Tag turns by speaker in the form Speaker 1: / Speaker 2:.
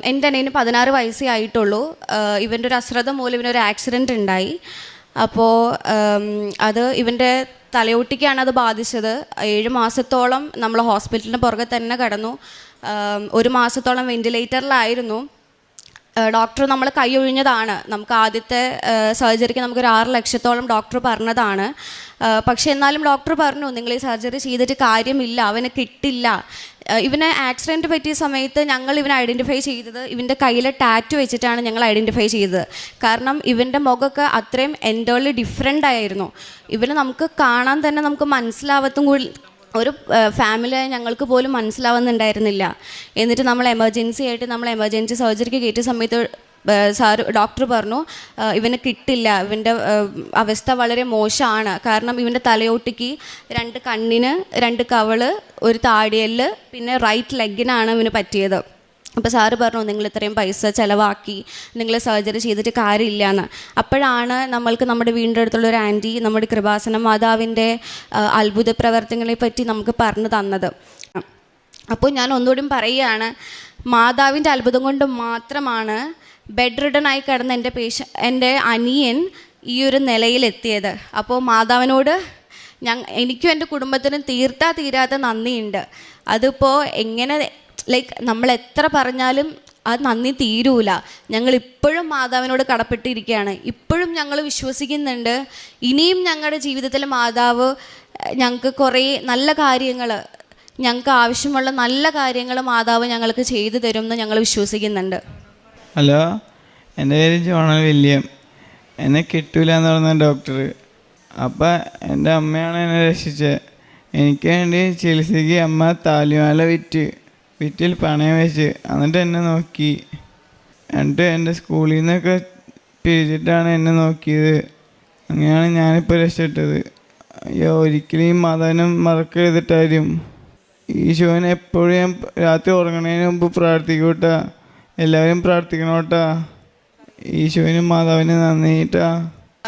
Speaker 1: എൻ്റെ അനിയന് 16 വയസ്സേ ആയിട്ടുള്ളൂ. ഇവൻ്റെ ഒരു അശ്രദ്ധ മൂലം ഇവനൊരു ആക്സിഡൻറ്റ് ഉണ്ടായി. അപ്പോൾ അത് ഇവൻ്റെ തലയോട്ടിക്കാണ് അത് ബാധിച്ചത്. 7 മാസത്തോളം നമ്മൾ ഹോസ്പിറ്റലിന് പുറകെ തന്നെ കിടന്നു. 1 മാസത്തോളം വെൻറ്റിലേറ്ററിലായിരുന്നു. ഡോക്ടർ നമ്മൾ കൈ ഒഴിഞ്ഞതാണ്. നമുക്ക് ആദ്യത്തെ സർജറിക്ക് നമുക്കൊരു 6 ലക്ഷത്തോളം ഡോക്ടർ പറഞ്ഞതാണ്. പക്ഷേ എന്നാലും ഡോക്ടർ പറഞ്ഞു, നിങ്ങൾ ഈ സർജറി ചെയ്തിട്ട് കാര്യമില്ല, അവന് കിട്ടില്ല. ഇവന് ആക്സിഡൻറ്റ് പറ്റിയ സമയത്ത് ഞങ്ങൾ ഇവനെ ഐഡൻറ്റിഫൈ ചെയ്തത് ഇവൻ്റെ കയ്യിലെ ടാറ്റു വെച്ചിട്ടാണ് ഞങ്ങൾ ഐഡൻറ്റിഫൈ ചെയ്തത്. കാരണം ഇവൻ്റെ മുഖമൊക്കെ അത്രയും എൻ്റേർലി ഡിഫറെൻ്റ് ആയിരുന്നു. ഇവന് നമുക്ക് കാണാൻ തന്നെ നമുക്ക് മനസ്സിലാവത്തും കൂടി ഒരു ഫാമിലി ഞങ്ങൾക്ക് പോലും മനസ്സിലാവുന്നുണ്ടായിരുന്നില്ല. എന്നിട്ട് നമ്മൾ എമർജൻസി സർജറിക്ക് കയറ്റിയ സമയത്ത് ഡോക്ടർ പറഞ്ഞു, ഇവന് കിട്ടില്ല, ഇവൻ്റെ അവസ്ഥ വളരെ മോശമാണ്. കാരണം ഇവൻ്റെ തലയോട്ടിക്ക് 2 കണ്ണിന് 2 കവള്, ഒരു താടിയല്, പിന്നെ റൈറ്റ് ലെഗിനാണ് ഇവന് പറ്റിയത്. അപ്പോൾ സാറ് പറഞ്ഞു, നിങ്ങൾ ഇത്രയും പൈസ ചിലവാക്കി നിങ്ങൾ സർജറി ചെയ്തിട്ട് കാര്യമില്ല എന്ന്. അപ്പോഴാണ് നമ്മൾക്ക് നമ്മുടെ വീടിൻ്റെ അടുത്തുള്ളൊരു ആൻറ്റി നമ്മുടെ കൃപാസന മാതാവിൻ്റെ അത്ഭുത പ്രവർത്തനങ്ങളെ പറ്റി നമുക്ക് പറഞ്ഞു തന്നത്. അപ്പോൾ ഞാൻ ഒന്നുകൂടി പറയുകയാണ്, മാതാവിൻ്റെ അത്ഭുതം കൊണ്ട് മാത്രമാണ് ബെഡ് റിഡനായി കിടന്ന എൻ്റെ അനിയൻ ഈ ഒരു നിലയിലെത്തിയത്. അപ്പോൾ മാതാവിനോട് എനിക്കും എൻ്റെ കുടുംബത്തിനും തീരാത്ത നന്ദിയുണ്ട്. അതിപ്പോൾ എങ്ങനെ നമ്മൾ എത്ര പറഞ്ഞാലും അത് നന്ദി തീരൂല. ഞങ്ങൾ ഇപ്പോഴും മാതാവിനോട് കടപ്പെട്ടിരിക്കുകയാണ്. ഇപ്പോഴും ഞങ്ങൾ വിശ്വസിക്കുന്നുണ്ട്, ഇനിയും ഞങ്ങളുടെ ജീവിതത്തിൽ മാതാവ് ഞങ്ങൾക്ക് കുറേ നല്ല കാര്യങ്ങൾ, ഞങ്ങൾക്ക് ആവശ്യമുള്ള നല്ല കാര്യങ്ങൾ മാതാവ് ഞങ്ങൾക്ക് ചെയ്തു തരും എന്ന് ഞങ്ങൾ വിശ്വസിക്കുന്നുണ്ട്.
Speaker 2: ഹലോ, എൻ്റെ പേര് ജോണൽ വില്യം. എന്നെ കിട്ടൂല എന്ന് പറഞ്ഞ ഡോക്ടർ. അപ്പം എൻ്റെ അമ്മയാണ് എന്നെ രക്ഷിച്ചത്. എനിക്ക് വേണ്ടി ചികിത്സയ്ക്ക് അമ്മ താലിമാല വിറ്റിൽ പണയം വെച്ച് എന്നിട്ട് എന്നെ നോക്കി. എന്നിട്ട് എൻ്റെ സ്കൂളിൽ നിന്നൊക്കെ പിരിച്ചിട്ടാണ് എന്നെ നോക്കിയത്. അങ്ങനെയാണ് ഞാനിപ്പോൾ രക്ഷപ്പെട്ടത്. അയ്യോ, ഒരിക്കലും ഈ മാതാവിനും മറക്കരുതിട്ടാരും. ഈശോനെ എപ്പോഴും ഞാൻ രാത്രി ഉറങ്ങണതിന് മുമ്പ് പ്രാർത്ഥിക്കൂട്ടാ. എല്ലാവരും പ്രാർത്ഥിക്കണോട്ടാ. ഈശോനും മാതാവിനും നന്ദിട്ടാ.